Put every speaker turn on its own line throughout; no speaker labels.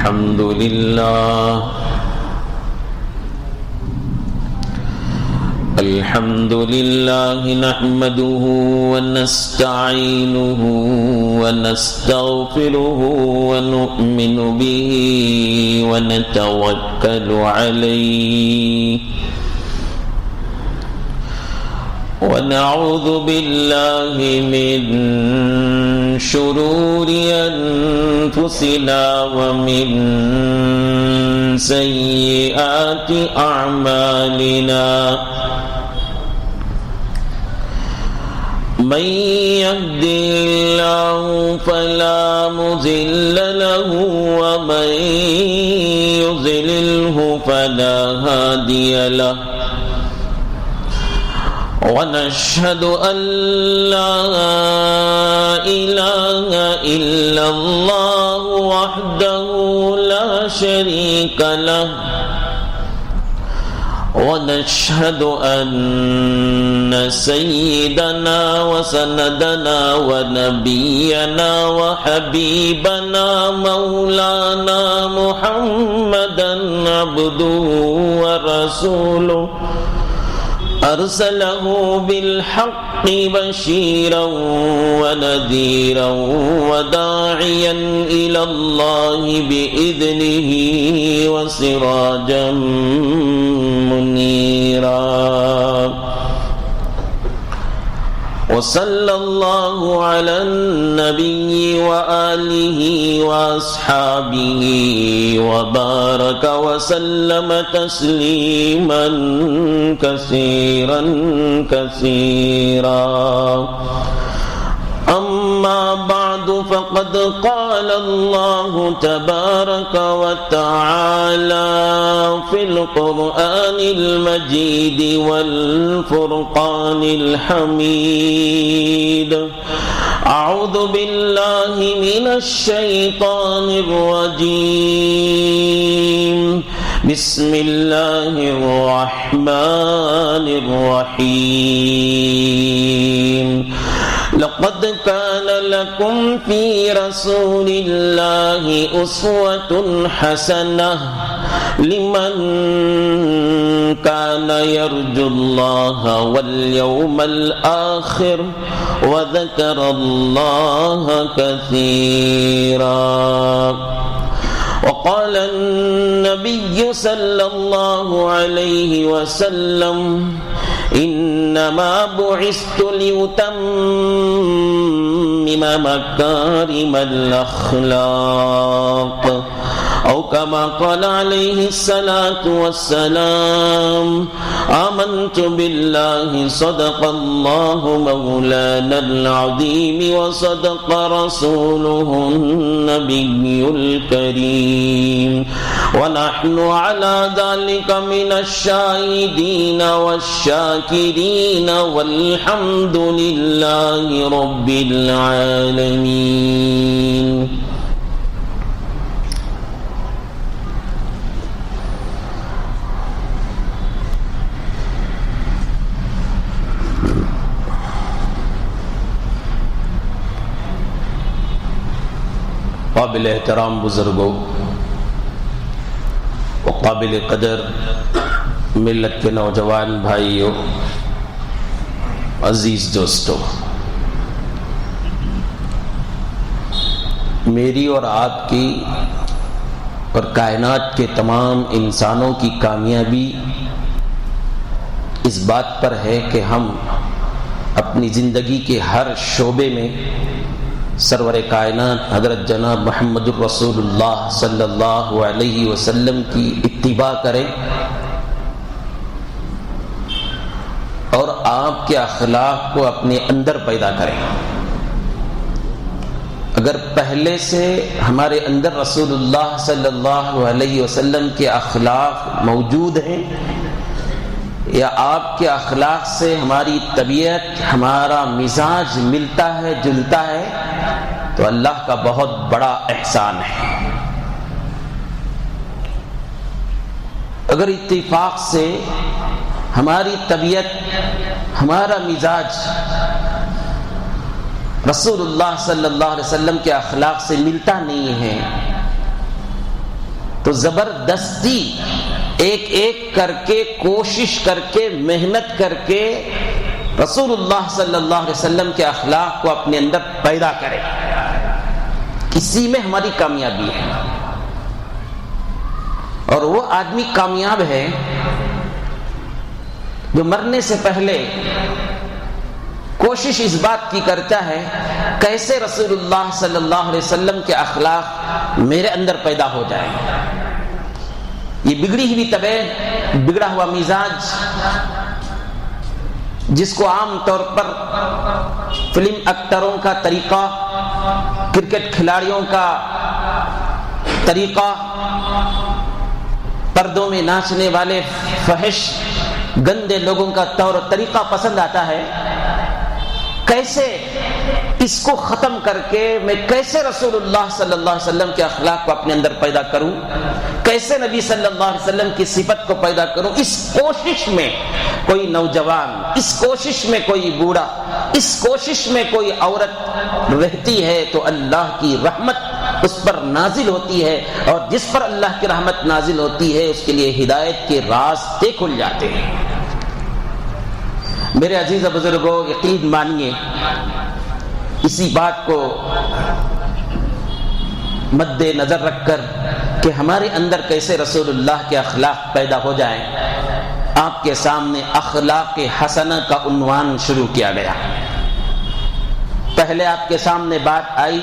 الحمد لله نحمده ونستعينه ونستغفره ونؤمن به ونتوكل عليه ونعوذ بالله من شرور أنفسنا ومن سيئات أعمالنا من يهده الله فلا مضل له ومن يضلله فلا هادي له ونشهد أن لا إله إلا الله وحده لا شريك له ونشهد أن سيدنا وسندنا ونبينا وحبيبنا مولانا محمدا عبده ورسوله أرسله بالحق بشيرا ونذيرا وداعيا إلى الله بإذنه وسراجا منيرا وصلى الله على النبي وآله وأصحابه وبارك وسلم تسليما كثيرا كثيرا أما بعد فقد قال الله تبارك وتعالى في القرآن المجيد والفرقان الحميد أعوذ بالله من الشيطان الرجيم بسم الله الرحمن الرحيم لقد كان لكم في رسول الله أسوة حسنة لمن كان يرجو الله واليوم الآخر وذكر الله كثيرا وقال النبي صلى الله عليه وسلم إنما بعثت لأتمم مكارم الأخلاق أو كما قال عليه الصلاة والسلام آمنت بالله صدق الله مولانا العظيم وصدق رسوله النبي الكريم ونحن على ذلك من الشاهدين والشاكرين والحمد لله رب العالمين قابل احترام بزرگوں وقابل قدر ملت کے نوجوان بھائیوں، عزیز دوستوں، میری اور آپ کی اور کائنات کے تمام انسانوں کی کامیابی اس بات پر ہے کہ ہم اپنی زندگی کے ہر شعبے میں سرور کائنات حضرت جناب محمد الرسول اللہ صلی اللہ علیہ وسلم کی اتباع کریں اور آپ کے اخلاق کو اپنے اندر پیدا کریں۔ اگر پہلے سے ہمارے اندر رسول اللہ صلی اللہ علیہ وسلم کے اخلاق موجود ہیں یا آپ کے اخلاق سے ہماری طبیعت، ہمارا مزاج ملتا ہے، جلتا ہے، تو اللہ کا بہت بڑا احسان ہے۔ اگر اتفاق سے ہماری طبیعت، ہمارا مزاج رسول اللہ صلی اللہ علیہ وسلم کے اخلاق سے ملتا نہیں ہے تو زبردستی ایک ایک کر کے کوشش کر کے محنت کر کے رسول اللہ صلی اللہ علیہ وسلم کے اخلاق کو اپنے اندر پیدا کرے. اسی میں ہماری کامیابی ہے. اور وہ آدمی کامیاب ہے جو مرنے سے پہلے کوشش اس بات کی کرتا ہے کیسے رسول اللہ صلی اللہ علیہ وسلم کے اخلاق میرے اندر پیدا ہو جائے. یہ بگڑی ہوئی طبیعت، بگڑا ہوا مزاج، جس کو عام طور پر فلم ایکٹروں کا طریقہ، کرکٹ کھلاڑیوں کا طریقہ، پردوں میں ناچنے والے فحش گندے لوگوں کا طور و طریقہ پسند آتا ہے، کیسے اس کو ختم کر کے میں کیسے رسول اللہ صلی اللہ علیہ وسلم کے اخلاق کو اپنے اندر پیدا کروں، کیسے نبی صلی اللہ علیہ وسلم کی صفت کو پیدا کروں. اس کوشش میں کوئی نوجوان، اس کوشش میں کوئی بوڑھا، اس کوشش میں کوئی عورت رہتی ہے تو اللہ کی رحمت اس پر نازل ہوتی ہے، اور جس پر اللہ کی رحمت نازل ہوتی ہے اس کے لیے ہدایت کے راستے کھل جاتے ہیں. میرے عزیز و بزرگوں، یقین مانیے، اسی بات کو مد نظر رکھ کر کہ ہمارے اندر کیسے رسول اللہ کے اخلاق پیدا ہو جائیں، آپ کے سامنے اخلاق حسنہ کا عنوان شروع کیا گیا. پہلے آپ کے سامنے بات آئی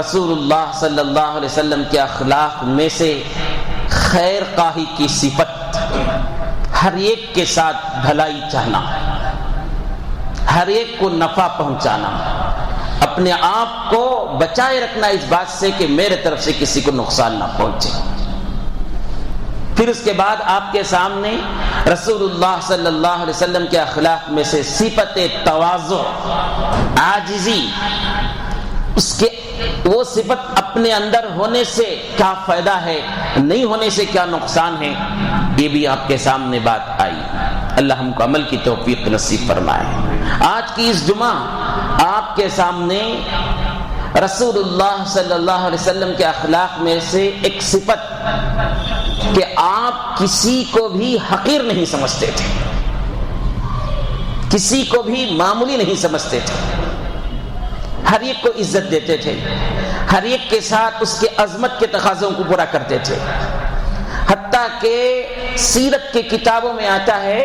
رسول اللہ صلی اللہ علیہ وسلم کے اخلاق میں سے خیر خواہی کی صفت، ہر ایک کے ساتھ بھلائی چاہنا، ہر ایک کو نفع پہنچانا، اپنے آپ کو بچائے رکھنا اس بات سے کہ میرے طرف سے کسی کو نقصان نہ پہنچے. پھر اس کے بعد آپ کے سامنے رسول اللہ صلی اللہ علیہ وسلم کے اخلاق میں سے صفت تواضع، عاجزی، اس کے وہ صفت اپنے اندر ہونے سے کیا فائدہ ہے، نہیں ہونے سے کیا نقصان ہے، یہ بھی آپ کے سامنے بات آئی. اللہ ہم کو عمل کی توفیق نصیب فرمائے. آج کی اس جمعہ آپ کے سامنے رسول اللہ صلی اللہ علیہ وسلم کے اخلاق میں سے ایک صفت کہ آپ کسی کو بھی حقیر نہیں سمجھتے تھے، کسی کو بھی معمولی نہیں سمجھتے تھے، ہر ایک کو عزت دیتے تھے، ہر ایک کے ساتھ اس کے عظمت کے تقاضوں کو پورا کرتے تھے. حتیٰ کہ سیرت کے کتابوں میں آتا ہے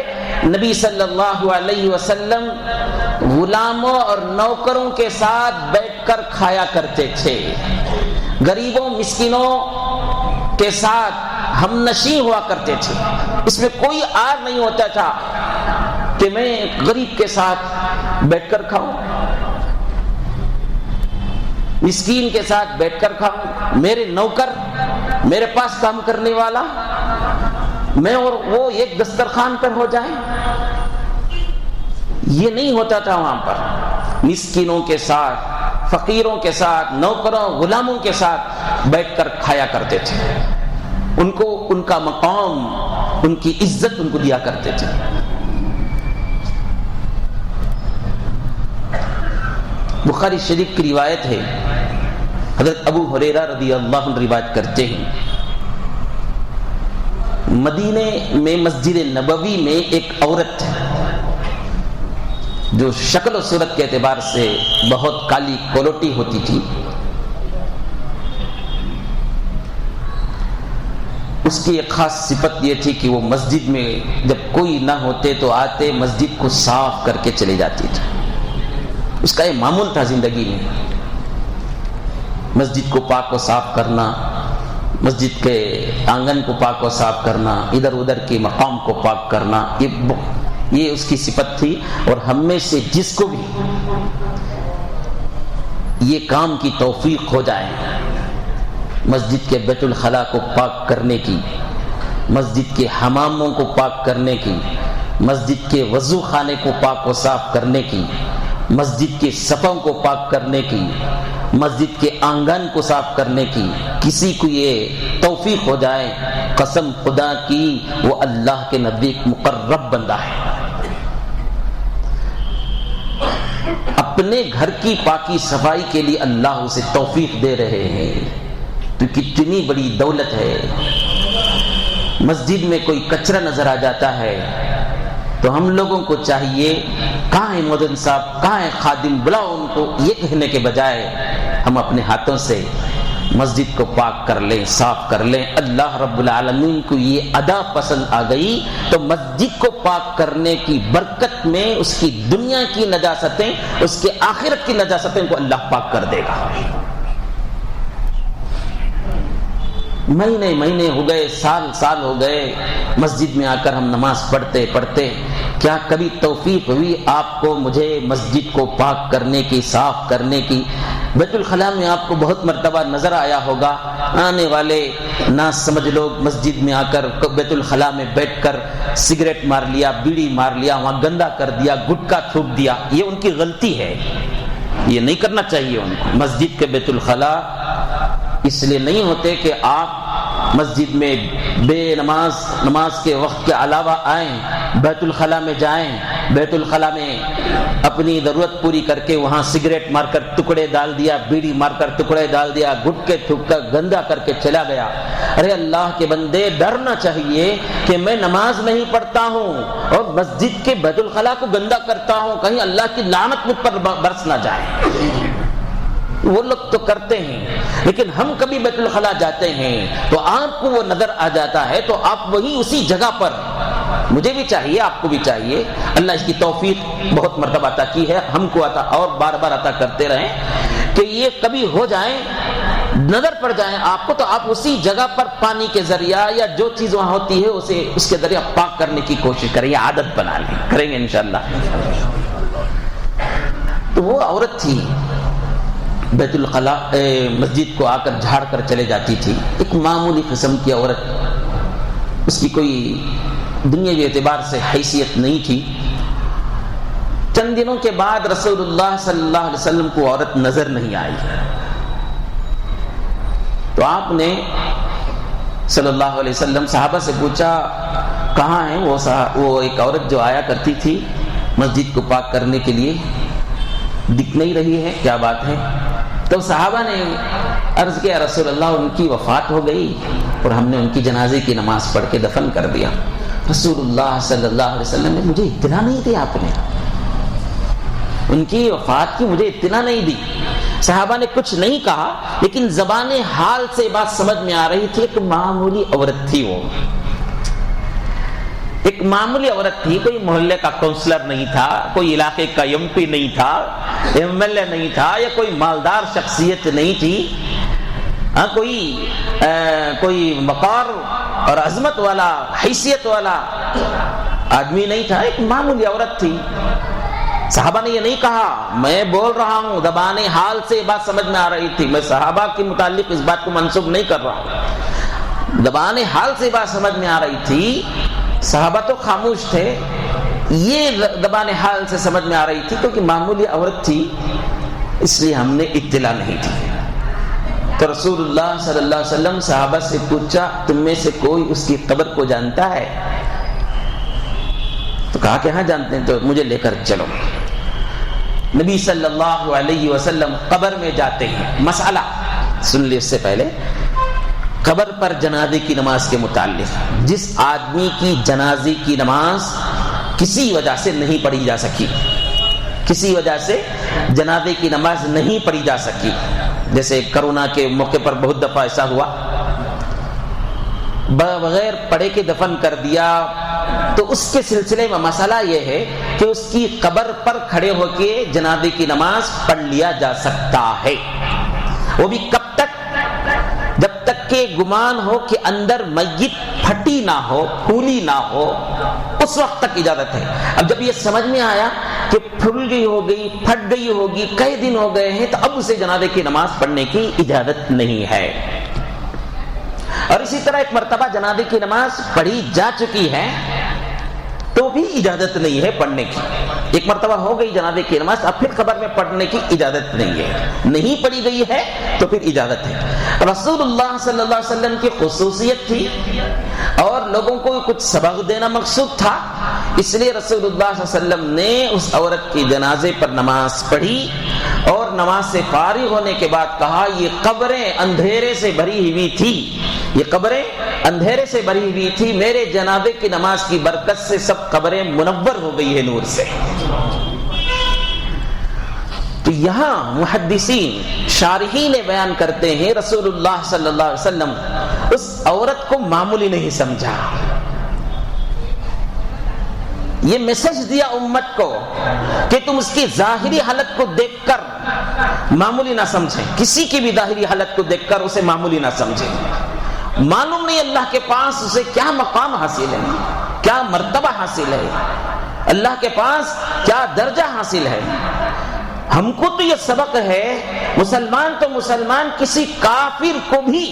نبی صلی اللہ علیہ وسلم غلاموں اور نوکروں کے ساتھ بیٹھ کر کھایا کرتے تھے، غریبوں مسکینوں کے ساتھ ہم نشیں ہوا کرتے تھے. اس میں کوئی آر نہیں ہوتا تھا کہ میں غریب کے ساتھ بیٹھ کر کھاؤں، مسکین کے ساتھ بیٹھ کر کھاؤں، میرے نوکر، میرے پاس کام کرنے والا، میں اور وہ ایک دسترخوان پر ہو جائیں. یہ نہیں ہوتا تھا. وہاں پر مسکینوں کے ساتھ، فقیروں کے ساتھ، نوکروں غلاموں کے ساتھ بیٹھ کر کھایا کرتے تھے. ان کو ان کا مقام، ان کی عزت ان کو دیا کرتے تھے. بخاری شریف کی روایت ہے، حضرت ابو ہریرہ رضی اللہ عنہ روایت کرتے ہیں، مدینے میں مسجد نبوی میں ایک عورت جو شکل و صورت کے اعتبار سے بہت کالی کوالٹی ہوتی تھی، اس کی ایک خاص صفت یہ تھی کہ وہ مسجد میں جب کوئی نہ ہوتے تو آتے مسجد کو صاف کر کے چلی جاتی تھی. اس کا یہ معمول تھا زندگی میں، مسجد کو پاک و صاف کرنا، مسجد کے آنگن کو پاک و صاف کرنا، ادھر ادھر کے مقام کو پاک کرنا، یہ اس کی صفت تھی. اور ہم میں سے جس کو بھی یہ کام کی توفیق ہو جائے، مسجد کے بیت الخلاء کو پاک کرنے کی، مسجد کے حماموں کو پاک کرنے کی، مسجد کے وضو خانے کو پاک و صاف کرنے کی، مسجد کے صفوں کو پاک کرنے کی، مسجد کے آنگن کو صاف کرنے کی، کسی کو یہ توفیق ہو جائے، قسم خدا کی وہ اللہ کے نزدیک مقرب بندہ ہے. اپنے گھر کی پاکی صفائی کے لیے اللہ اسے توفیق دے رہے ہیں تو کتنی بڑی دولت ہے. مسجد میں کوئی کچرا نظر آ جاتا ہے تو ہم لوگوں کو چاہیے کہاں ہے مؤذن صاحب، کہاں ہے خادم، بلاؤ ان کو، یہ کہنے کے بجائے ہم اپنے ہاتھوں سے مسجد کو پاک کر لیں، صاف کر لیں۔ اللہ رب العالمین کو یہ ادا پسند آ گئی تو مسجد کو پاک کرنے کی برکت میں اس کی دنیا کی نجاستیں، اس کے آخرت کی نجاستیں کو اللہ پاک کر دے گا۔ مہینے ہو گئے، سال ہو گئے مسجد میں آ کر ہم نماز پڑھتے، کیا کبھی توفیق ہوئی آپ کو مجھے مسجد کو پاک کرنے کی، صاف کرنے کی؟ بیت الخلاء میں آپ کو بہت مرتبہ نظر آیا ہوگا، آنے والے نہ سمجھ لوگ مسجد میں آ کر بیت الخلاء میں بیٹھ کر سگریٹ مار لیا، بیڑی مار لیا، وہاں گندا کر دیا، گٹکا تھوک دیا۔ یہ ان کی غلطی ہے، یہ نہیں کرنا چاہیے ان کو۔ مسجد کے بیت الخلاء اس لیے نہیں ہوتے کہ آپ مسجد میں بے نماز کے وقت کے علاوہ آئیں، بیت الخلاء میں جائیں، بیت الخلاء میں اپنی ضرورت پوری کر کے وہاں سگریٹ مار کر ٹکڑے ڈال دیا، بیڑی مار کر ٹکڑے ڈال دیا، گٹکے تھوک کر گندا کر کے چلا گیا۔ ارے اللہ کے بندے، ڈرنا چاہیے کہ میں نماز نہیں پڑھتا ہوں اور مسجد کے بیت الخلاء کو گندا کرتا ہوں، کہیں اللہ کی لعنت مجھ پر برس نہ جائے۔ وہ لوگ تو کرتے ہیں، لیکن ہم کبھی بیت الخلاء جاتے ہیں تو آپ کو وہ نظر آ جاتا ہے تو آپ وہی اسی جگہ پر، مجھے بھی چاہیے، آپ کو بھی چاہیے، اللہ اس کی توفیق بہت مرتبہ عطا کی ہے، ہم کو عطا اور بار بار عطا کرتے رہیں کہ یہ کبھی ہو جائیں، نظر پڑ جائیں آپ کو، تو آپ اسی جگہ پر پانی کے ذریعہ یا جو چیز وہاں ہوتی ہے اسے اس کے ذریعہ پاک کرنے کی کوشش کریں، یہ عادت بنا لیں، کریں گے انشاءاللہ۔ تو وہ عورت تھی بیت الخلاء مسجد کو آ کر جھاڑ کر چلے جاتی تھی، ایک معمولی قسم کی عورت، اس کی کوئی دنیاوی اعتبار سے حیثیت نہیں تھی۔ چند دنوں کے بعد رسول اللہ صلی اللہ علیہ وسلم کو عورت نظر نہیں آئی، تو آپ نے صلی اللہ علیہ وسلم صحابہ سے پوچھا کہاں ہے وہ ایک عورت جو آیا کرتی تھی مسجد کو پاک کرنے کے لیے، دکھ نہیں رہی ہے، کیا بات ہے؟ تو صحابہ نے عرض کیا رسول اللہ ان کی وفات ہو گئی اور ہم نے ان کی جنازے کی نماز پڑھ کے دفن کر دیا۔ رسول اللہ صلی اللہ علیہ وسلم نے مجھے اطلاع نہیں دی، آپ نے ان کی وفات کی مجھے اطلاع نہیں دی۔ صحابہ نے کچھ نہیں کہا، لیکن زبان حال سے بات سمجھ میں آ رہی تھی، ایک معمولی عورت تھی، وہ ایک معمولی عورت تھی، کوئی محلے کا کونسلر نہیں تھا، کوئی علاقے کا ایم پی نہیں تھا، ایم ایل اے نہیں تھا، یا کوئی مالدار شخصیت نہیں تھی، کوئی وقار اور عظمت والا، حیثیت والا آدمی نہیں تھا، ایک معمولی عورت تھی۔ صحابہ نے یہ نہیں کہا، میں بول رہا ہوں زبان حال سے بات سمجھ میں آ رہی تھی، میں صحابہ کے متعلق اس بات کو منسوب نہیں کر رہا ہوں، زبان حال سے بات سمجھ میں آ رہی تھی، صحابہ تو خاموش تھے، یہ زبان حال سے سمجھ میں آ رہی تھی کیونکہ معمولی عورت تھی، اس لیے ہم نے اطلاع نہیں دی۔ تو رسول اللہ صلی اللہ علیہ وسلم صحابہ سے پوچھا تم میں سے کوئی اس کی قبر کو جانتا ہے؟ تو کہا کہ ہاں جانتے ہیں، تو مجھے لے کر چلو۔ نبی صلی اللہ علیہ وسلم قبر میں جاتے ہیں۔ مسئلہ سن لی اس سے پہلے، قبر پر جنازے کی نماز کے متعلق، جس آدمی کی جنازے کی نماز کسی وجہ سے نہیں پڑھی جا سکی، کسی وجہ سے جنازے کی نماز نہیں پڑھی جا سکی، جیسے کرونا کے موقع پر بہت دفعہ ایسا ہوا، بغیر پڑھے کے دفن کر دیا، تو اس کے سلسلے میں مسئلہ یہ ہے کہ اس کی قبر پر کھڑے ہو کے جنازے کی نماز پڑھ لیا جا سکتا ہے۔ وہ بھی کب تک؟ جب تک کہ گمان ہو کہ اندر میت پھٹی نہ ہو، پھولی نہ ہو، اس وقت تک اجازت ہے۔ اب جب یہ سمجھ میں آیا کہ پھول گئی ہوگی، پھٹ گئی ہوگی، کئی دن ہو گئے ہیں، تو اب اسے جنازے کی نماز پڑھنے کی اجازت نہیں ہے۔ اور اسی طرح ایک مرتبہ جنازے کی نماز پڑھی جا چکی ہے تو بھی اجازت نہیں ہے پڑھنے کی۔ ایک مرتبہ ہو گئی جنازے کی نماز، اب پھر قبر میں پڑھنے کی اجازت نہیں ہے، نہیں پڑھی گئی ہے تو پھر اجازت ہے۔ رسول اللہ صلی اللہ علیہ وسلم کی خصوصیت تھی اور لوگوں کو کچھ سبق دینا مقصود تھا، اس لیے رسول اللہ صلی اللہ علیہ وسلم نے اس عورت کی جنازے پر نماز پڑھی اور نماز سے فارغ ہونے کے بعد کہا یہ قبریں اندھیرے سے بھری ہوئی تھی، یہ قبریں اندھیرے سے بھری ہوئی تھی، میرے جنازے کی نماز کی برکت سے سب قبریں منور ہو گئی ہے نور سے۔ تو یہاں محدثین شارحین بیان کرتے ہیں رسول اللہ صلی اللہ علیہ وسلم اس عورت کو معمولی نہیں سمجھا، یہ میسج دیا امت کو کہ تم اس کی ظاہری حالت کو دیکھ کر معمولی نہ سمجھیں، کسی کی بھی ظاہری حالت کو دیکھ کر اسے معمولی نہ سمجھیں۔ معلوم نہیں اللہ کے پاس اسے کیا مقام حاصل ہے، کیا مرتبہ حاصل ہے، اللہ کے پاس کیا درجہ حاصل ہے۔ ہم کو تو یہ سبق ہے، مسلمان تو مسلمان کسی کافر کو بھی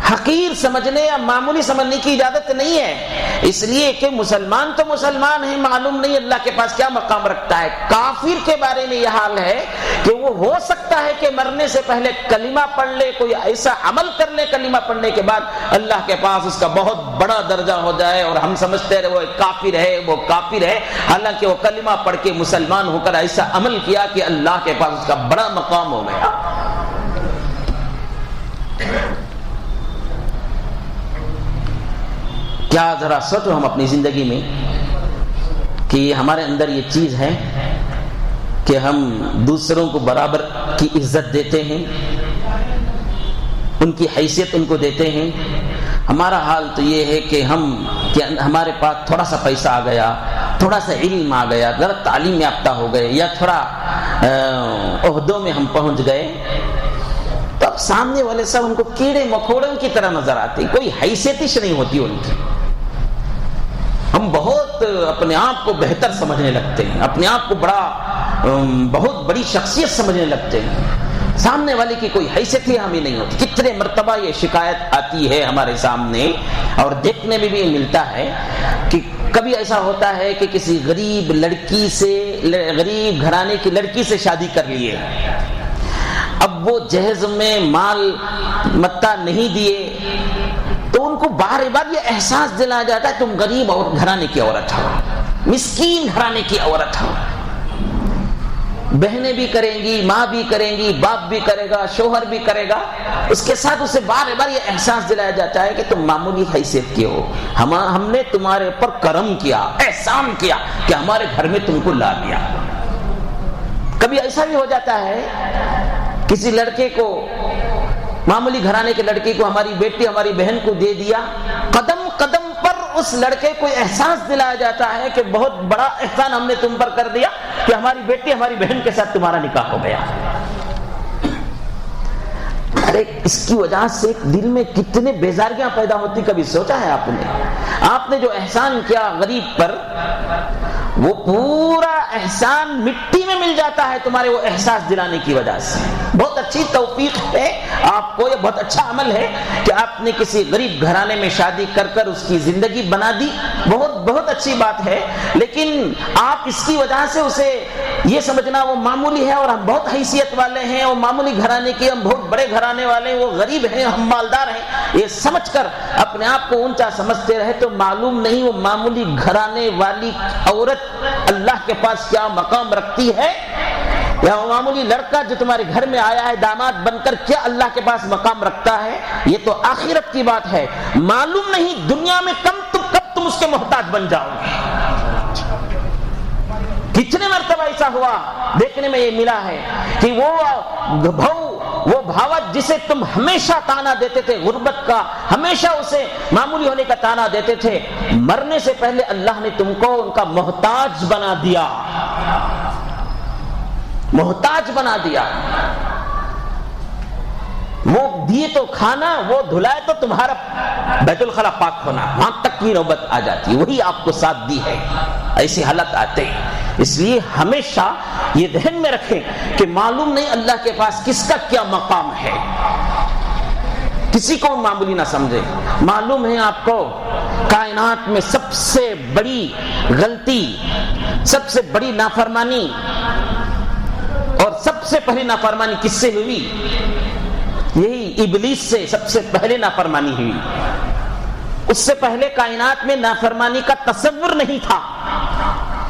حقیر سمجھنے یا معمولی سمجھنے کی اجازت نہیں ہے، اس لیے کہ مسلمان تو مسلمان ہے، معلوم نہیں اللہ کے پاس کیا مقام رکھتا ہے۔ کافر کے بارے میں یہ حال ہے کہ وہ ہو سکتا ہے کہ مرنے سے پہلے کلمہ پڑھ لے، کوئی ایسا عمل کر لے کلمہ پڑھنے کے بعد اللہ کے پاس اس کا بہت بڑا درجہ ہو جائے اور ہم سمجھتے رہے وہ کافر ہے، وہ کافر ہے، حالانکہ وہ کلمہ پڑھ کے مسلمان ہو کر ایسا عمل کیا کہ اللہ کے پاس اس کا بڑا مقام ہو گیا۔ کیا ذرا سوچو ہم اپنی زندگی میں کہ ہمارے اندر یہ چیز ہے کہ ہم دوسروں کو برابر کی عزت دیتے ہیں، ان کی حیثیت ان کو دیتے ہیں۔ ہمارا حال تو یہ ہے کہ ہمارے پاس تھوڑا سا پیسہ آ گیا، تھوڑا سا علم آ گیا، ذرا تعلیم یافتہ ہو گئے یا تھوڑا عہدوں میں ہم پہنچ گئے، تو اب سامنے والے سب ان کو کیڑے مکوڑوں کی طرح نظر آتے، کوئی حیثیت نہیں ہوتی ان کی۔ ہم بہت اپنے آپ کو بہتر سمجھنے لگتے ہیں، اپنے آپ کو بہت بڑی شخصیت سمجھنے لگتے ہیں، سامنے والے کی کوئی حیثیت ہی ہمیں نہیں ہوتی۔ کتنے مرتبہ یہ شکایت آتی ہے ہمارے سامنے اور دیکھنے میں بھی ملتا ہے کہ کبھی ایسا ہوتا ہے کہ کسی غریب لڑکی سے، غریب گھرانے کی لڑکی سے شادی کر لیے، اب وہ جہیز میں مال متا نہیں دیے تو ان کو بار بار یہ احساس دلایا جاتا ہے تم غریب اور گھرانے کی عورت ہو، مسکین گھرانے کی عورت ہو۔ بہنیں بھی کریں گی، ماں بھی کریں گی، باپ بھی کرے گا، شوہر بھی کرے گا، اس کے ساتھ اسے بار بار یہ احساس دلایا جاتا ہے کہ تم معمولی حیثیت کے ہو، ہم نے تمہارے اوپر کرم کیا، احسان کیا کہ ہمارے گھر میں تم کو لا لیا۔ کبھی ایسا بھی ہو جاتا ہے کسی لڑکے کو، معمولی گھرانے کے لڑکے کو ہماری بیٹی ہماری بہن کو دے دیا، قدم قدم پر اس لڑکے کو احساس دلایا جاتا ہے کہ بہت بڑا احسان ہم نے تم پر کر دیا کہ ہماری بیٹی ہماری بہن کے ساتھ تمہارا نکاح ہو گیا۔ ارے اس کی وجہ سے دل میں کتنے بیزاریاں پیدا ہوتی، کبھی سوچا ہے آپ نے جو احسان کیا غریب پر، وہ پورا احسان مٹی میں مل جاتا ہے تمہارے وہ احساس دلانے کی وجہ سے۔ بہت اچھی توفیق ہے آپ کو، یہ بہت اچھا عمل ہے کہ آپ نے کسی غریب گھرانے میں شادی کر کر اس کی زندگی بنا دی، بہت اچھی بات ہے، لیکن آپ اس کی وجہ سے اسے یہ سمجھنا وہ معمولی ہے اور ہم بہت حیثیت والے ہیں، وہ معمولی گھرانے کی، ہم بہت بڑے گھرانے والے ہیں، وہ غریب ہیں ہم مالدار ہیں، یہ سمجھ کر اپنے آپ کو اونچا سمجھتے رہے تو معلوم نہیں وہ معمولی گھرانے والی عورت اللہ کے پاس کیا مقام رکھتی ہے، یا وہ معمولی لڑکا جو تمہارے گھر میں آیا ہے داماد بن کر کیا اللہ کے پاس مقام رکھتا ہے۔ یہ تو آخرت کی بات ہے، معلوم نہیں دنیا میں کب تم اس کے محتاج بن جاؤ گے۔ کتنے مرتبہ ایسا ہوا دیکھنے میں یہ ملا ہے کہ وہ بھاوت جسے تم ہمیشہ تانا دیتے تھے غربت کا، ہمیشہ اسے معمولی ہونے کا تانا دیتے تھے، مرنے سے پہلے اللہ نے تم کو ان کا محتاج بنا دیا، محتاج بنا دیا۔ وہ دیے تو کھانا، وہ دھلائے تو تمہارا بیت الخلا پاک ہونا، وہاں تک کی نوبت آ جاتی، وہی آپ کو ساتھ دی ہے، ایسے حالت آتے ہیں۔ اس لیے ہمیشہ یہ ذہن میں رکھیں کہ معلوم نہیں اللہ کے پاس کس کا کیا مقام ہے، کسی کو معمولی نہ سمجھے۔ معلوم ہے آپ کو کائنات میں سب سے بڑی غلطی، سب سے بڑی نافرمانی، اور سب سے پہلی نافرمانی کس سے ہوئی؟ یہی ابلیس سے سب سے پہلے نافرمانی ہوئی۔ اس سے پہلے کائنات میں نافرمانی کا تصور نہیں تھا،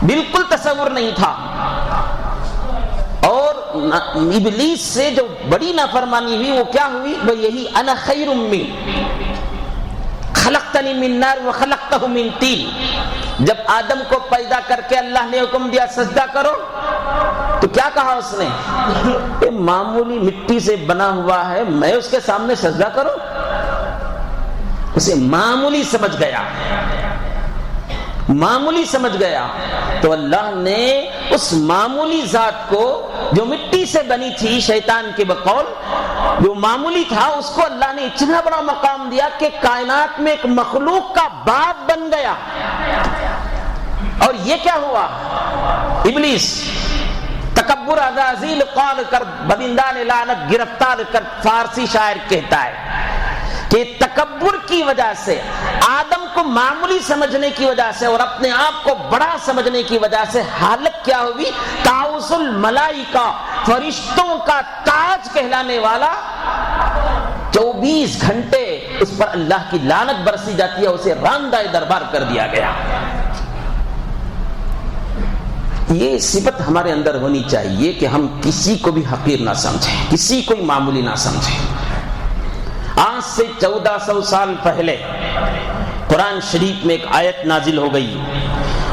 بالکل تصور نہیں تھا، اور ابلیس سے جو بڑی نافرمانی ہوئی وہ کیا ہوئی؟ وہ یہی انا خیر من، خلقتنی من نار وخلقتہ من طین، جب آدم کو پیدا کر کے اللہ نے حکم دیا سجدہ کرو تو کیا کہا اس نے؟ یہ معمولی مٹی سے بنا ہوا ہے، میں اس کے سامنے سجدہ کروں؟ اسے معمولی سمجھ گیا، معمولی سمجھ گیا۔ تو اللہ نے اس معمولی ذات کو جو مٹی سے بنی تھی شیطان کے بقول، جو معمولی تھا، اس کو اللہ نے اتنا بڑا مقام دیا کہ کائنات میں ایک مخلوق کا باپ بن گیا۔ اور یہ کیا ہوا؟ ابلیس تکبر عزازیل قال کر بدندان لعنت گرفتار کر، فارسی شاعر کہتا ہے کہ تکبر کی وجہ سے، آدم کو معمولی سمجھنے کی وجہ سے اور اپنے آپ کو بڑا سمجھنے کی وجہ سے حالت کیا ہوئی؟ طاؤس الملائکہ، فرشتوں کا تاج کہلانے والا 24 گھنٹے اس پر اللہ کی لعنت برسی جاتی ہے، اسے راندہ دربار کر دیا گیا۔ یہ صفت ہمارے اندر ہونی چاہیے کہ ہم کسی کو بھی حقیر نہ سمجھیں، کسی کو معمولی نہ سمجھیں۔ آج سے 1400 سال پہلے قرآن شریف میں ایک آیت نازل ہو گئی،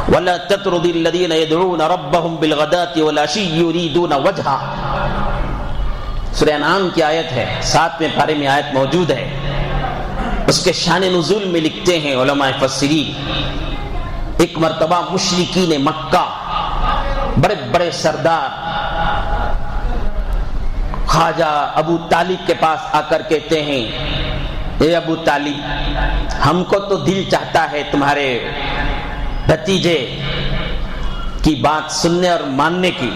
وَلَا تَطْرُدِ الَّذِينَ يَدْعُونَ رَبَّهُمْ بِالْغَدَاةِ وَالْعَشِيِّ يُرِيدُونَ وَجْهَهُ، سورہ انعام کی آیت ہے، 7ویں پارے میں آیت موجود ہے۔ اس کے شان نزول میں لکھتے ہیں علماء مفسرین، ایک مرتبہ مشرکین مکہ، بڑے بڑے سردار خواجہ ابو طالب کے پاس آ کر کہتے ہیں، اے ابو طالب، ہم کو تو دل چاہتا ہے تمہارے بھتیجے کی بات سننے اور ماننے کی،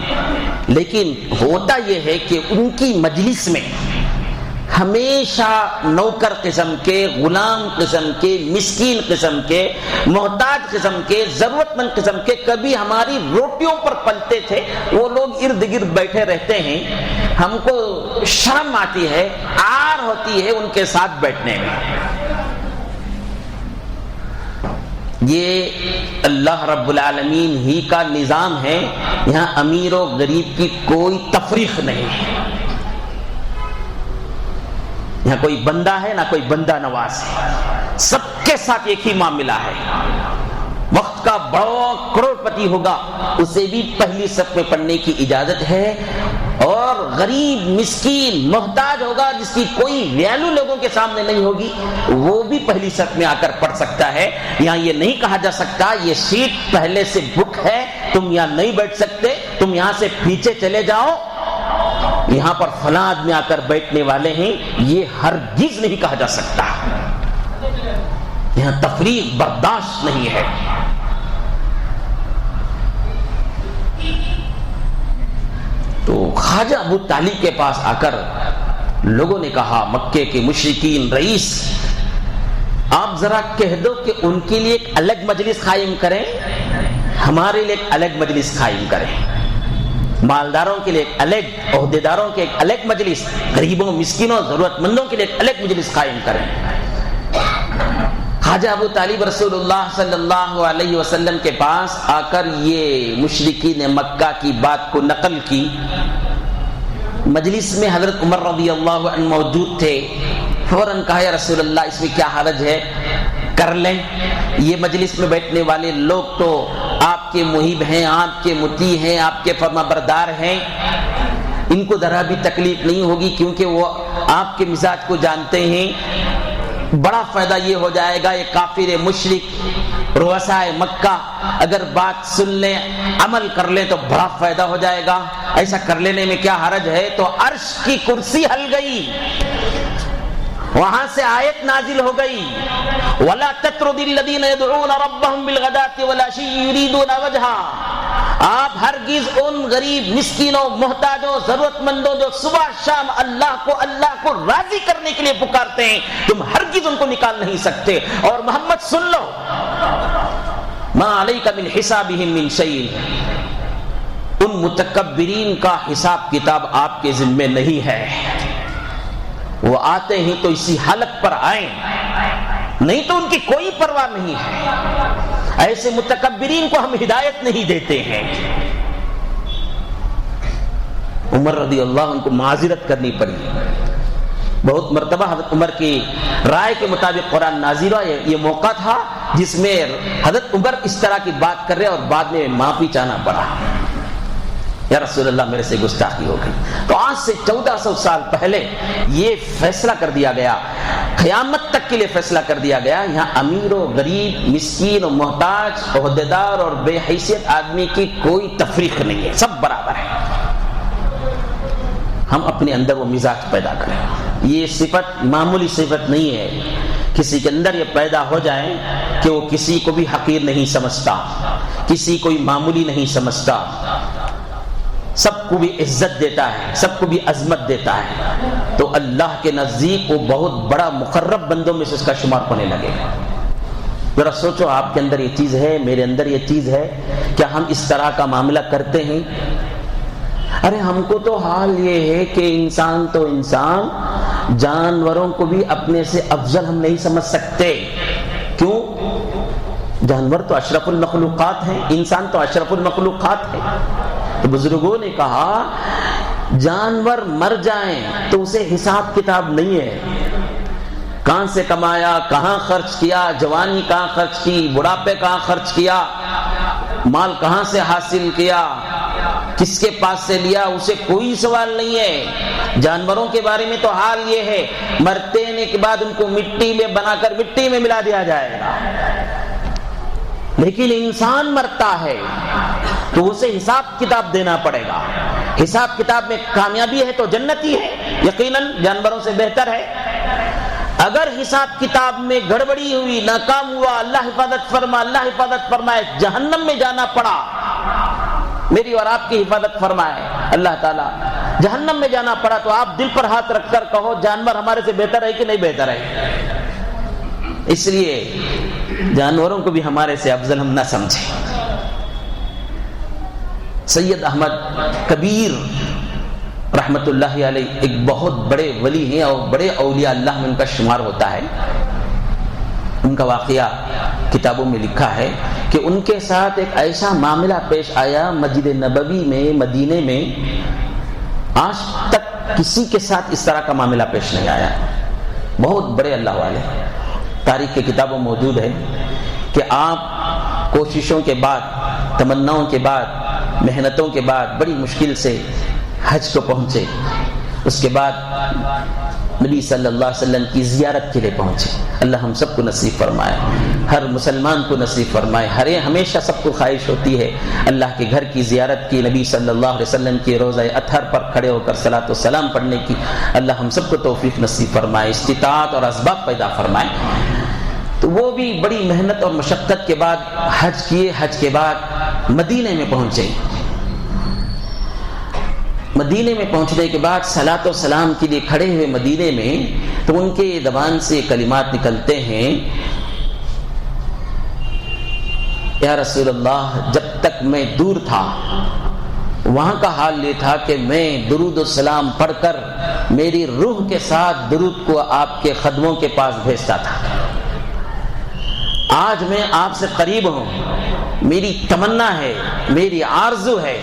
لیکن ہوتا یہ ہے کہ ان کی مجلس میں ہمیشہ نوکر قسم کے، غلام قسم کے، مسکین قسم کے، محتاج قسم کے، ضرورت مند قسم کے، کبھی ہماری روٹیوں پر پلتے تھے، وہ لوگ ارد گرد بیٹھے رہتے ہیں، ہم کو شرم آتی ہے، عار ہوتی ہے ان کے ساتھ بیٹھنے میں۔ یہ اللہ رب العالمین ہی کا نظام ہے، یہاں امیر و غریب کی کوئی تفریق نہیں ہے، یہاں کوئی بندہ ہے نہ کوئی بندہ نواز ہے، سب کے ساتھ ایک ہی معاملہ ہے۔ وقت کا بڑا کروڑ پتی ہوگا، اسے بھی پہلی صف میں پڑھنے کی اجازت ہے، اور غریب مسکین محتاج ہوگا جس کی کوئی ویلیو لوگوں کے سامنے نہیں ہوگی، وہ بھی پہلی صف میں آ کر پڑھ سکتا ہے۔ یہاں یہ نہیں کہا جا سکتا یہ سیٹ پہلے سے بک ہے، تم یہاں نہیں بیٹھ سکتے، تم یہاں سے پیچھے چلے جاؤ، یہاں پر فلاں آدمی آ کر بیٹھنے والے ہیں، یہ ہرگز نہیں کہا جا سکتا۔ یہاں تفریق برداشت نہیں ہے۔ تو خواجہ ابو طالب کے پاس آ کر لوگوں نے کہا، مکے کے مشرکین رئیس، آپ ذرا کہہ دو کہ ان کے لیے ایک الگ مجلس قائم کریں، ہمارے لیے ایک الگ مجلس قائم کریں، مالداروں کے لیے ایک الگ، عہدیداروں کے ایک الگ مجلس، غریبوں مسکینوں ضرورت مندوں کے لیے ایک الگ مجلس قائم کریں۔ خواجہ ابو طالب رسول اللہ صلی اللہ علیہ وسلم کے پاس آ کر یہ مشرکین مکہ کی بات کو نقل کی۔ مجلس میں حضرت عمر رضی اللہ عنہ موجود تھے، فوراً کہا، یا رسول اللہ اس میں کیا حرج ہے، کر لیں، یہ مجلس میں بیٹھنے والے لوگ تو آپ کے محب ہیں، آپ کے مطیع ہیں، آپ کے فرما بردار ہیں، ان کو ذرا بھی تکلیف نہیں ہوگی کیونکہ وہ آپ کے مزاج کو جانتے ہیں، بڑا فائدہ یہ ہو جائے گا، یہ کافر مشرک رؤساء مکہ اگر بات سن لیں، عمل کر لیں تو بڑا فائدہ ہو جائے گا، ایسا کر لینے میں کیا حرج ہے۔ تو عرش کی کرسی ہل گئی، وہاں سے آیت نازل ہو گئی، وَلَا تَطْرُدِ الَّذِينَ يَدْعُونَ رَبَّهُمْ بِالْغَدَاةِ وَالْعَشِيِّ يُرِيدُونَ وَجْهَهُ، آپ ہرگز ان غریب مسکینوں محتاجوں ضرورت مندوں جو صبح شام اللہ کو راضی کرنے کے لیے پکارتے ہیں، تم ہرگز ان کو نکال نہیں سکتے۔ اور محمد سن لو، مَا عَلَيْكَ مِنْ حِسَابِهِمْ مِنْ شَيْءٍ، ان متکبرین کا حساب کتاب آپ کے ذمے نہیں ہے، وہ آتے ہیں تو اسی حالت پر آئیں، نہیں تو ان کی کوئی پرواہ نہیں ہے۔ ایسے متکبرین کو ہم ہدایت نہیں دیتے ہیں۔ عمر رضی اللہ عنہ کو معذرت کرنی پڑی، بہت مرتبہ حضرت عمر کی رائے کے مطابق قرآن نازل ہوا. یہ موقع تھا جس میں حضرت عمر اس طرح کی بات کر رہے اور بعد میں معافی چاہنا پڑا. یا رسول اللہ میرے سے گستاخی ہو گئی. تو آج سے 1400 سال پہلے یہ فیصلہ کر دیا گیا, قیامت تک کے لیے فیصلہ کر دیا گیا, یہاں امیر و غریب, مسکین و محتاج, عہدیدار اور بے حیثیت آدمی کی کوئی تفریق نہیں ہے, سب برابر ہے. ہم اپنے اندر وہ مزاج پیدا کریں. یہ صفت معمولی صفت نہیں ہے, کسی کے اندر یہ پیدا ہو جائے کہ وہ کسی کو بھی حقیر نہیں سمجھتا, کسی کو بھی معمولی نہیں سمجھتا, سب کو بھی عزت دیتا ہے, سب کو بھی عظمت دیتا ہے, تو اللہ کے نزدیک وہ بہت بڑا مقرب بندوں میں سے اس کا شمار ہونے لگے. ذرا سوچو, آپ کے اندر یہ چیز ہے, میرے اندر یہ چیز ہے, کیا ہم اس طرح کا معاملہ کرتے ہیں؟ ارے ہم کو تو حال یہ ہے کہ انسان تو انسان, جانوروں کو بھی اپنے سے افضل ہم نہیں سمجھ سکتے. کیوں؟ جانور تو اشرف المخلوقات ہیں, انسان تو اشرف المخلوقات ہے. تو بزرگوں نے کہا جانور مر جائیں تو اسے حساب کتاب نہیں ہے, کہاں سے کمایا, کہاں خرچ کیا, جوانی کہاں خرچ کی, بڑھاپے کہاں خرچ کیا, مال کہاں سے حاصل کیا, کس کے پاس سے لیا, اسے کوئی سوال نہیں ہے. جانوروں کے بارے میں تو حال یہ ہے, مرنے کے بعد ان کو مٹی میں بنا کر مٹی میں ملا دیا جائے گا. لیکن انسان مرتا ہے تو اسے حساب کتاب دینا پڑے گا. حساب کتاب میں کامیابی ہے تو جنتی ہے, یقیناً جانوروں سے بہتر ہے. اگر حساب کتاب میں گڑبڑی ہوئی, ناکام ہوا, اللہ حفاظت فرما, اللہ حفاظت فرمائے, جہنم میں جانا پڑا, میری اور آپ کی حفاظت فرمائے اللہ تعالیٰ, جہنم میں جانا پڑا, تو آپ دل پر ہاتھ رکھ کر کہو جانور ہمارے سے بہتر ہے کہ نہیں بہتر ہے. اس لیے جانوروں کو بھی ہمارے سے افضل ہم نہ سمجھیں. سید احمد کبیر رحمت اللہ علیہ ایک بہت بڑے ولی ہیں اور بڑے اولیاء اللہ میں ان کا شمار ہوتا ہے. ان کا واقعہ کتابوں میں لکھا ہے کہ ان کے ساتھ ایک ایسا معاملہ پیش آیا مسجد نبوی میں, مدینے میں, آج تک کسی کے ساتھ اس طرح کا معاملہ پیش نہیں آیا. بہت بڑے اللہ والے, تاریخ کی کتابوں موجود ہے کہ آپ کوششوں کے بعد, تمناؤں کے بعد, محنتوں کے بعد بڑی مشکل سے حج کو پہنچے. اس کے بعد نبی صلی اللہ علیہ وسلم کی زیارت کے لیے پہنچے. اللہ ہم سب کو نصیب فرمائے, ہر مسلمان کو نصیب فرمائے. ہمیشہ سب کو خواہش ہوتی ہے اللہ کے گھر کی زیارت کی, نبی صلی اللہ علیہ وسلم کے روضہ اطہر پر کھڑے ہو کر صلاۃ و سلام پڑھنے کی. اللہ ہم سب کو توفیق نصیب فرمائے, استطاعت اور اسباب پیدا فرمائے. تو وہ بھی بڑی محنت اور مشقت کے بعد حج کیے. حج کے بعد مدینے میں پہنچے. مدینے میں پہنچنے کے بعد صلاۃ و سلام کے لیے کھڑے ہوئے مدینے میں, تو ان کے زبان سے کلمات نکلتے ہیں, یا رسول اللہ, جب تک میں دور تھا وہاں کا حال یہ تھا کہ میں درود و سلام پڑھ کر میری روح کے ساتھ درود کو آپ کے قدموں کے پاس بھیجتا تھا. آج میں آپ سے قریب ہوں, میری تمنا ہے, میری آرزو ہے